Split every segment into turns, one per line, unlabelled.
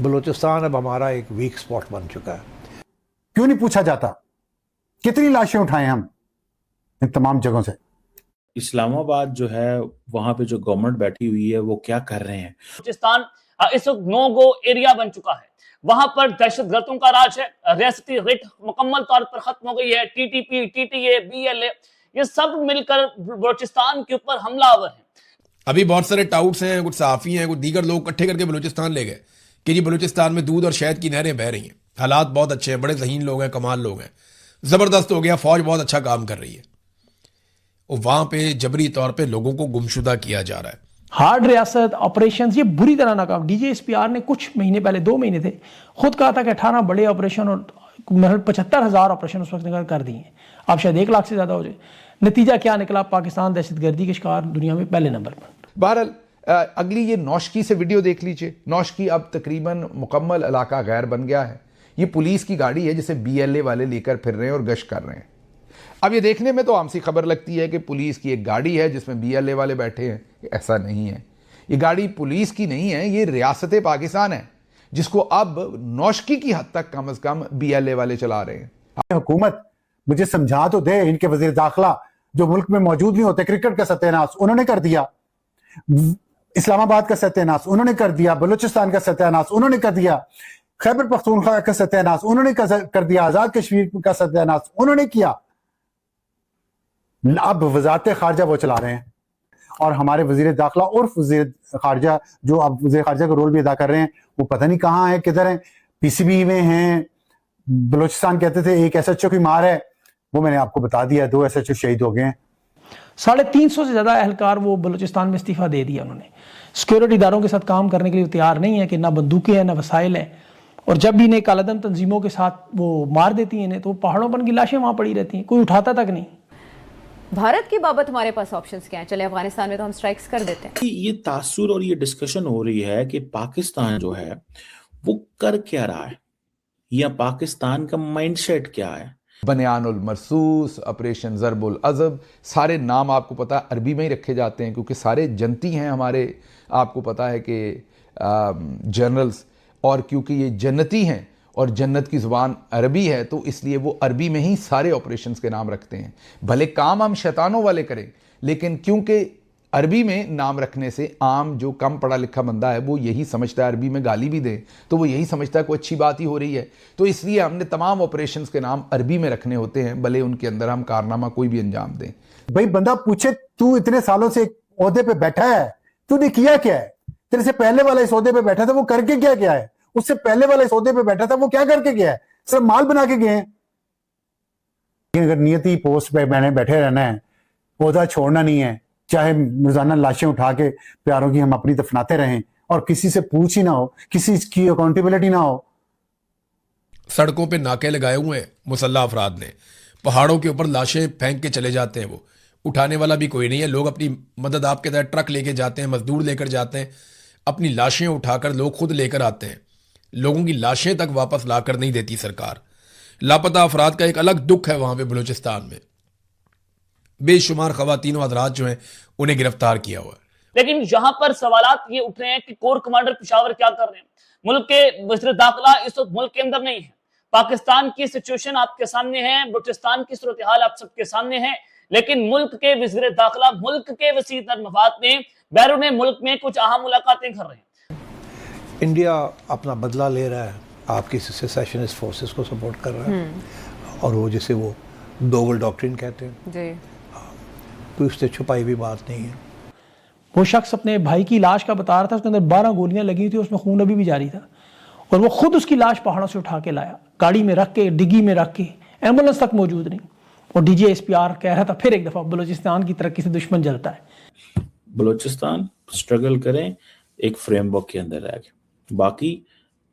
बलूचिस्तान अब हमारा एक वीक स्पॉट बन चुका है।
क्यों नहीं पूछा जाता कितनी लाशें उठाएं हम इन तमाम जगहों से?
इस्लामाबाद जो है वहां पे जो गवर्नमेंट बैठी हुई है वो क्या कर रहे हैं?
बलूचिस्तान इस वक्त नो गो एरिया बन चुका है। वहां पर दहशतगर्दों का राज है। रियासती रिट मुकम्मल तौर पर खत्म हो गई है। टीटीपी, टीटीए, बीएलए ये सब मिलकर बलूचिस्तान के ऊपर हमलावर हैं।
अभी बहुत सारे टाउट्स हैं, कुछ सहाफ़ी हैं, कुछ दीगर लोग इकट्ठे करके बलूचिस्तान ले गए कि जी बलूचिस्तान में दूध और शहद की नहरें बह रही हैं, हालात बहुत अच्छे हैं, बड़े ज़हीन लोग हैं, कमाल लोग हैं, ज़बरदस्त हो गया, फ़ौज बहुत अच्छा काम कर रही है। और वहाँ पे जबरी तौर पे लोगों को गुमशुदा किया जा रहा है।
हार्ड रियासत ऑपरेशंस ये बुरी तरह नाकाम। डीजीएसपीआर ने कुछ महीने पहले, 2 महीने थे, खुद कहा था कि 18 बड़े ऑपरेशन और 75,000 ऑपरेशन उस वक्त कर दिए। अब शायद 1 लाख से ज़्यादा हो जाए। नतीजा क्या निकला? पाकिस्तान दहशतगर्दी के शिकार दुनिया में पहले नंबर पर।
बहरहाल अगली ये नौशकी से वीडियो देख लीजिए। नौशकी अब तकरीबन मुकम्मल इलाका गैर बन गया है। ये पुलिस की गाड़ी है जिसे बीएलए वाले लेकर फिर रहे हैं और गश्त कर रहे हैं। अब ये देखने में तो आम सी खबर लगती है कि पुलिस की एक गाड़ी है जिसमें बीएलए वाले बैठे हैं। ऐसा नहीं है, ये गाड़ी पुलिस की नहीं है, ये रियासत पाकिस्तान है जिसको अब नौशकी की हद तक कम से कम बीएलए वाले चला रहे हैं।
हुकूमत मुझे समझा तो दे, इनके वजीर दाखिला जो मुल्क में मौजूद नहीं होते, क्रिकेट का सत्यानाश उन्होंने कर दिया, इस्लामाबाद का सत्यानाश उन्होंने कर दिया, बलूचिस्तान का सत्यानाश उन्होंने कर दिया, खैबर पख्तूनख्वा का सत्यानाश उन्होंने कर दिया, आजाद कश्मीर का सत्यानाश उन्होंने किया। अब वजारत खारजा वो चला रहे हैं और हमारे वजीर दाखिला और वजीर खारजा जो अब वजीर खारजा का रोल भी अदा कर रहे हैं वो पता नहीं कहाँ है, किधर है, पीसीबी में हैं। बलूचिस्तान कहते थे एक एसएचओ की मार है, वो मैंने आपको बता दिया 2 एसएचओ शहीद हो गए हैं।
350 से ज्यादा एहलकार वो बलूचिस्तान में इस्तीफा दे दिया उन्होंने। सिक्योरिटी इदारों के साथ काम करने के लिए तैयार नहीं है कि ना बंदूकें हैं ना वसाइल है। और जब भी इन्हें कालादम तंजीमों के साथ वो मार देती हैं तो पहाड़ों पर उनकी लाशें वहां पड़ी रहती हैं, कोई उठाता तक नहीं।
भारत की बाबत हमारे पास ऑप्शंस क्या हैं? चले अफगानिस्तान में तो हम स्ट्राइक्स कर देते हैं।
ये तासुर और ये डिस्कशन हो रही है कि पाकिस्तान जो है वो कर क्या रहा है या पाकिस्तान का माइंडसेट क्या है।
बनियानुल मरसूस, ऑपरेशन ज़रबुल अज़ब, सारे नाम आपको पता है अरबी में ही रखे जाते हैं क्योंकि सारे जनती हैं हमारे, आपको पता है कि जनरल्स, और क्योंकि ये जन्नती हैं और जन्नत की ज़ुबान अरबी है तो इसलिए वो अरबी में ही सारे ऑपरेशंस के नाम रखते हैं। भले काम हम शैतानों वाले करें लेकिन क्योंकि अरबी में नाम रखने से आम जो कम पढ़ा लिखा बंदा है वो यही समझता है, अरबी में गाली भी दे तो वो यही समझता है कोई अच्छी बात ही हो रही है। तो इसलिए हमने तमाम ऑपरेशंस के नाम अरबी में रखने होते हैं, भले उनके अंदर हम कारनामा कोई भी अंजाम दें।
भाई बंदा पूछे तू इतने सालों से ओहदे पे बैठा है, तूने किया क्या है? तेरे से पहले वाला इस ओहदे पे बैठा था वो करके क्या गया है? उससे पहले वाला इस ओहदे पे बैठा था वो क्या करके गया है? सिर्फ माल बना के गए हैं। अगर नियति पोस्ट पे मैंने बैठे रहना है, ओहदा छोड़ना नहीं है, चाहे रोजाना लाशें उठा के प्यारों की हम अपनी दफनाते रहें और किसी से पूछ ही ना हो, किसी की अकाउंटेबिलिटी ना हो।
सड़कों पे नाके लगाए हुए हैं मुसल्ला अफराद ने, पहाड़ों के ऊपर लाशें फेंक के चले जाते हैं, वो उठाने वाला भी कोई नहीं है। लोग अपनी मदद आपके तरह ट्रक लेके जाते हैं, मजदूर लेकर जाते हैं, अपनी लाशें उठाकर लोग खुद लेकर आते हैं। लोगों की लाशें तक वापस लाकर नहीं देती सरकार। लापता अफराद का एक अलग दुख है वहां पे बलूचिस्तान में, बेशुमार खवातीन हजरात जो हैं उन्हें गिरफ्तार किया हुआ है।
लेकिन यहाँ पर सवालात ये उठ रहे हैं कि कोर कमांडर पेशावर क्या कर रहे हैं। मुल्क के वज़ीर दाखिला इस वक्त मुल्क के अंदर नहीं है। पाकिस्तान की सिचुएशन आपके सामने है, बलूचिस्तान की सूरत हाल आप सबके सामने है, लेकिन मुल्क के वज़ीर दाखिला मुल्क के वसीह तर मफाद में बैरून मुल्क में कुछ अहम मुलाकातें कर रहे हैं।
इंडिया अपना बदला ले रहा है, आपकी सेसेशनिस्ट फोर्सेस को सपोर्ट कर रहा है और वो जिसे वो डोगल डॉक्ट्रिन कहते हैं जी, कोई उससे छुपाई हुई बात नहीं है।
वो शख्स अपने भाई की लाश का बता रहा था, उसके अंदर 12 गोलियां लगी थी, उसमें खून अभी भी जारी था और वो खुद उसकी लाश पहाड़ों से उठा के लाया, गाड़ी में रख के, डिग्गी में रख के, एम्बुलेंस तक मौजूद नहीं। और डीजीएसपीआर कह रहा था फिर एक दफा बलूचिस्तान की तरक्की से दुश्मन जलता है।
बलूचिस्तान स्ट्रगल करें एक फ्रेमवर्क के अंदर रह के, बाकी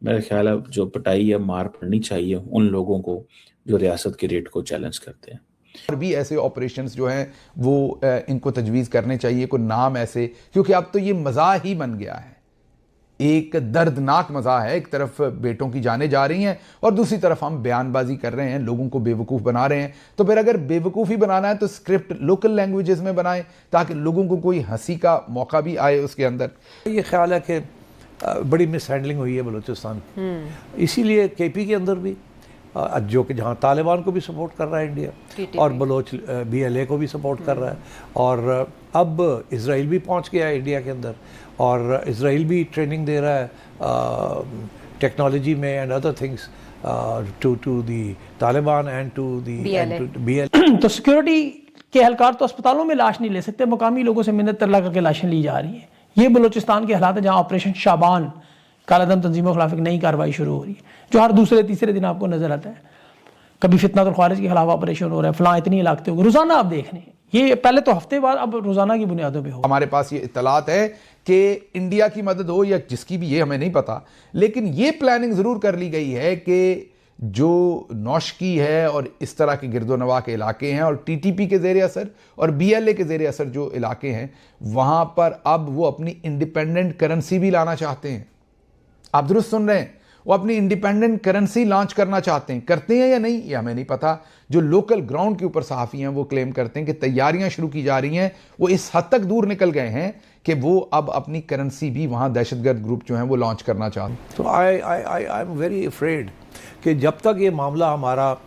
मेरा ख्याल है जो पिटाई या मार पड़नी चाहिए उन लोगों को जो रियासत के रेट को चैलेंज करते हैं।
और भी ऐसे ऑपरेशंस जो हैं वो इनको तजवीज़ करने चाहिए, कोई नाम ऐसे, क्योंकि अब तो ये मज़ा ही बन गया है, एक दर्दनाक मज़ा है। एक तरफ बेटों की जानें जा रही हैं और दूसरी तरफ हम बयानबाजी कर रहे हैं, लोगों को बेवकूफ़ बना रहे हैं। तो फिर अगर बेवकूफ़ी बनाना है तो स्क्रिप्ट लोकल लैंग्वेजेस में बनाएं ताकि लोगों को कोई हंसी का मौका भी आए उसके अंदर।
ये ख्याल है कि बड़ी मिसहैंडलिंग हुई है बलूचिस्तान की। इसीलिए केपी के अंदर भी जो कि जहाँ तालिबान को भी सपोर्ट कर रहा है इंडिया, और बलोच BLA को भी सपोर्ट कर रहा है, और अब इसराइल भी पहुँच गया है इंडिया के अंदर, और इसराइल भी ट्रेनिंग दे रहा है टेक्नोलॉजी में and other things to the Taliban and to the BLA।
तो सिक्योरिटी के एहलकार तो अस्पतालों में लाश नहीं ले सकते, मुकामी लोगों से मिन्नत तरला करके लाशें ली जा रही हैं। ये बलूचिस्तान के हालात है जहाँ ऑपरेशन शाबान कालादम तंजीमों के खिलाफ एक नई कार्रवाई शुरू हो रही है, जो हर दूसरे तीसरे दिन आपको नजर आता है। कभी फितनातुल खारिज के खिलाफ ऑपरेशन हो रहा है, फलां इतनी इलाके हो, रोजाना आप देख रहे हैं। ये पहले तो हफ्ते बाद, अब रोजाना की बुनियादों पे हो।
हमारे पास ये इत्तलात है कि इंडिया की मदद हो या जिसकी भी, ये हमें नहीं पता, लेकिन ये प्लानिंग जरूर कर ली गई है कि जो नौशकी है और इस तरह के गिरदोनवा के इलाके हैं, और TTP के ज़ेरे असर और BLA के ज़ेरे असर जो इलाके हैं, वहाँ पर अब वो अपनी इंडिपेंडेंट करेंसी भी लाना चाहते हैं। आप दुरुस्त सुन रहे हैं, वो अपनी इंडिपेंडेंट करेंसी लॉन्च करना चाहते हैं। करते हैं या नहीं ये हमें नहीं पता। जो लोकल ग्राउंड के ऊपर सहाफ़ी हैं वो क्लेम करते हैं कि तैयारियां शुरू की जा रही हैं। वो इस हद तक दूर निकल गए हैं कि वो अब अपनी करेंसी भी वहाँ दहशतगर्द ग्रुप जो हैं वो लॉन्च करना चाहते हैं।
तो आई एम वेरी अफ्रेड कि जब तक ये मामला हमारा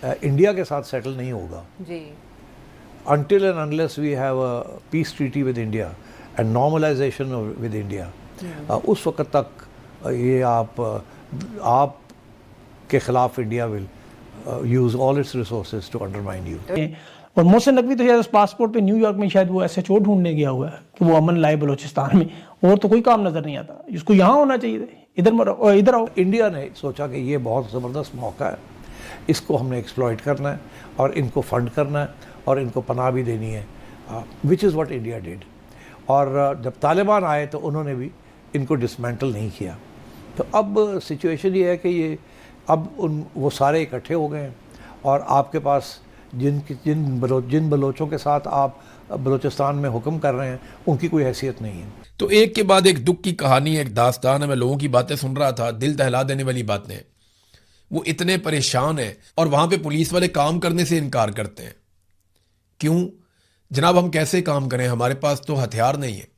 इंडिया के साथ सेटल नहीं होगा,
जी,
until and unless we have a peace treaty with India and normalization with India, उस वक्त तक ये आप के खिलाफ India will use all its resources to undermine you.
और मोहसिन नकवी तो शायद उस पासपोर्ट पे न्यूयॉर्क में शायद वो SHO ढूंढने गया हुआ है कि वो अमन लाए बलूचिस्तान में, और तो कोई काम नजर नहीं आता। इसको यहाँ होना चाहिए, इधर आओ।
इंडिया ने सोचा कि ये बहुत ज़बरदस्त मौका है, इसको हमने एक्सप्लॉइट करना है और इनको फंड करना है और इनको पनाह भी देनी है, which is what India did. और जब तालिबान आए तो उन्होंने भी इनको डिसमेंटल नहीं किया। तो अब सिचुएशन ये है कि ये अब वो सारे इकट्ठे हो गए हैं, और आपके पास जिन बलोचों के साथ आप बलूचिस्तान में हुक्म कर रहे हैं उनकी कोई हैसियत नहीं है।
तो एक के बाद एक दुख की कहानी, एक दास्तान है। मैं लोगों की बातें सुन रहा था, दिल दहला देने वाली बातें। वो इतने परेशान हैं और वहां पे पुलिस वाले काम करने से इनकार करते हैं। क्यों जनाब, हम कैसे काम करें? हमारे पास तो हथियार नहीं है,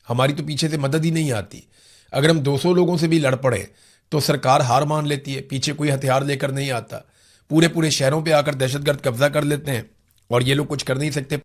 हमारी तो पीछे से मदद ही नहीं आती। अगर हम 200 लोगों से भी लड़ पड़े तो सरकार हार मान लेती है, पीछे कोई हथियार लेकर नहीं आता। पूरे शहरों पे आकर दहशतगर्द कब्जा कर लेते हैं और ये लोग कुछ कर नहीं सकते।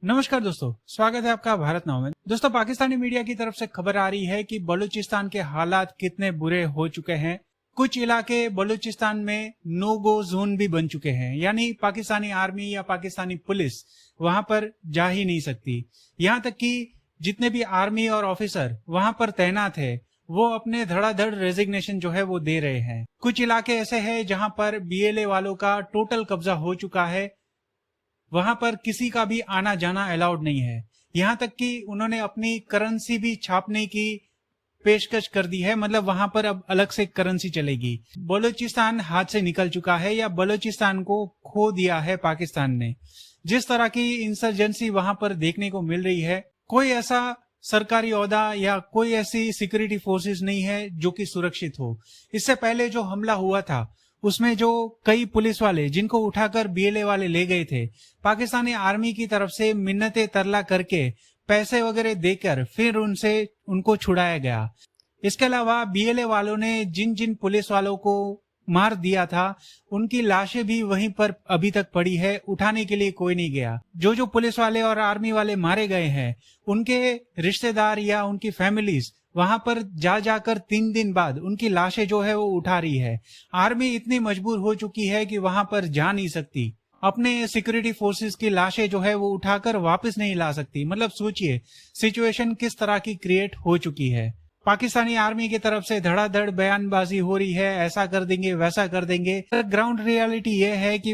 नमस्कार दोस्तों, स्वागत है आपका भारत नाउ में। दोस्तों, पाकिस्तानी मीडिया की तरफ से खबर आ रही है कि बलूचिस्तान के हालात कितने बुरे हो चुके हैं। कुछ इलाके बलूचिस्तान में नो गो जोन भी बन चुके हैं, यानी पाकिस्तानी आर्मी या पाकिस्तानी पुलिस वहां पर जा ही नहीं सकती। यहाँ तक कि जितने भी आर्मी और ऑफिसर वहां पर तैनात है वो अपने धड़ाधड़ रेजिग्नेशन जो है वो दे रहे हैं। कुछ इलाके ऐसे हैं जहां पर BLA वालों का टोटल कब्जा हो चुका है, वहां पर किसी का भी आना जाना अलाउड नहीं है। यहाँ तक कि उन्होंने अपनी करेंसी भी छापने की पेशकश कर दी है, मतलब वहां पर अब अलग से करेंसी चलेगी। बलूचिस्तान हाथ से निकल चुका है या बलूचिस्तान को खो दिया है पाकिस्तान ने। जिस तरह की इंसर्जेंसी वहां पर देखने को मिल रही है, कोई ऐसा सरकारी ओहदा या कोई ऐसी सिक्योरिटी फोर्सेस नहीं है जो कि सुरक्षित हो। इससे पहले जो हमला हुआ था उसमें जो कई पुलिस वाले जिनको उठाकर BLA वाले ले गए थे, पाकिस्तानी आर्मी की तरफ से मिन्नतें तरला करके पैसे वगैरह देकर फिर उनको छुड़ाया गया। इसके अलावा BLA वालों ने जिन पुलिस वालों को मार दिया था उनकी लाशें भी वहीं पर अभी तक पड़ी है, उठाने के लिए कोई नहीं गया। जो पुलिस वाले और आर्मी वाले मारे गए हैं उनके रिश्तेदार या उनकी फैमिलीज वहां पर जाकर 3 दिन बाद उनकी लाशें जो है वो उठा रही है। आर्मी इतनी मजबूर हो चुकी है कि वहां पर जा नहीं सकती, अपने सिक्योरिटी फोर्सेस की लाशें जो है वो उठाकर वापस नहीं ला सकती। मतलब सोचिए सिचुएशन किस तरह की क्रिएट हो चुकी है। पाकिस्तानी आर्मी की तरफ से धड़ाधड़ बयानबाजी हो रही है, ऐसा कर देंगे वैसा कर देंगे। ग्राउंड रियलिटी ये है कि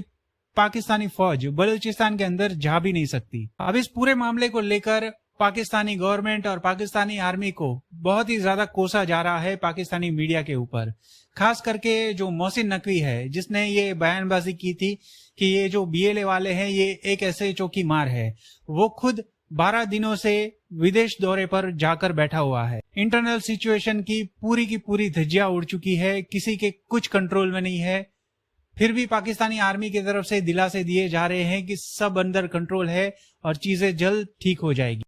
पाकिस्तानी फौज बलूचिस्तान के अंदर जा भी नहीं सकती। अब इस पूरे मामले को लेकर पाकिस्तानी गवर्नमेंट और पाकिस्तानी आर्मी को बहुत ही ज्यादा कोसा जा रहा है पाकिस्तानी मीडिया के ऊपर। खास करके जो मोहसिन नकवी है जिसने ये बयानबाजी की थी कि ये जो BLA वाले हैं ये एक SHO की मार है, वो खुद 12 दिनों से विदेश दौरे पर जाकर बैठा हुआ है। इंटरनल सिचुएशन की पूरी धज्जियां उड़ चुकी है, किसी के कुछ कंट्रोल में नहीं है। फिर भी पाकिस्तानी आर्मी की तरफ से दिलासे दिए जा रहे हैं कि सब अंडर कंट्रोल है और चीजें जल्द ठीक हो जाएगी।